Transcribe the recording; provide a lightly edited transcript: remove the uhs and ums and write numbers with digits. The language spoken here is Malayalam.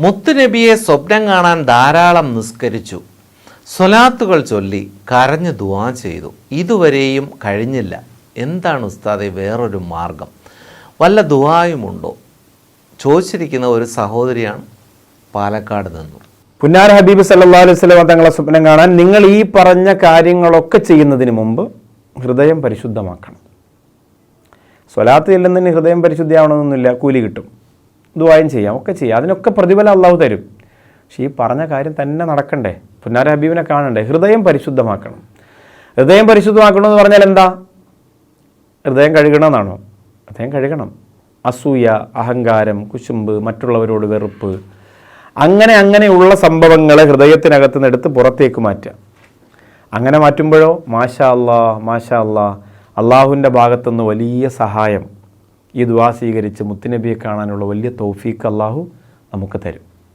മുത്തുനബിയെ സ്വപ്നം കാണാൻ ധാരാളം നിസ്കരിച്ചു, സ്വലാത്തുകൾ ചൊല്ലി, കരഞ്ഞു ദുആ ചെയ്തു. ഇതുവരെയും കഴിഞ്ഞില്ല. എന്താണ് ഉസ്താദെ വേറൊരു മാർഗം? വല്ല ദുആയുമുണ്ടോ? ചോദിച്ചിരിക്കുന്ന ഒരു സഹോദരിയാണ് പാലക്കാട് നിന്നും. പുന്നാര ഹബീബ് സല്ലല്ലാഹു അലൈഹി വസല്ലം തങ്ങളെ സ്വപ്നം കാണാൻ നിങ്ങൾ ഈ പറഞ്ഞ കാര്യങ്ങളൊക്കെ ചെയ്യുന്നതിന് മുമ്പ് ഹൃദയം പരിശുദ്ധമാക്കണം. സ്വലാത്ത് ചെല്ലുന്നതിന് ഹൃദയം പരിശുദ്ധിയാവണമെന്നൊന്നുമില്ല, കൂലി കിട്ടും. ദുആയും ചെയ്യാം, ഒക്കെ ചെയ്യാം, അതിനൊക്കെ പ്രതിഫലം അള്ളാഹു തരും. പക്ഷേ ഈ പറഞ്ഞ കാര്യം തന്നെ നടക്കണ്ടേ? പുന്നാര ഹബീബിനെ കാണണ്ടേ? ഹൃദയം പരിശുദ്ധമാക്കണം. ഹൃദയം പരിശുദ്ധമാക്കണമെന്ന് പറഞ്ഞാൽ എന്താ? ഹൃദയം കഴുകണമെന്നാണോ? ഹൃദയം കഴുകണം. അസൂയ, അഹങ്കാരം, കുശുമ്പ്, മറ്റുള്ളവരോട് വെറുപ്പ്, അങ്ങനെയുള്ള സംഭവങ്ങളെ ഹൃദയത്തിനകത്ത് നിന്ന് എടുത്ത് പുറത്തേക്ക് മാറ്റുക. അങ്ങനെ മാറ്റുമ്പോഴോ മാഷാ അല്ലാ, അള്ളാഹുവിൻ്റെ ഭാഗത്തുനിന്ന് വലിയ സഹായം, ഈ ദുആ സ്വീകരിച്ച് മുത്തുനബിയെ കാണാനുള്ള വലിയ തൗഫീഖ് അള്ളാഹു നമുക്ക് തരും.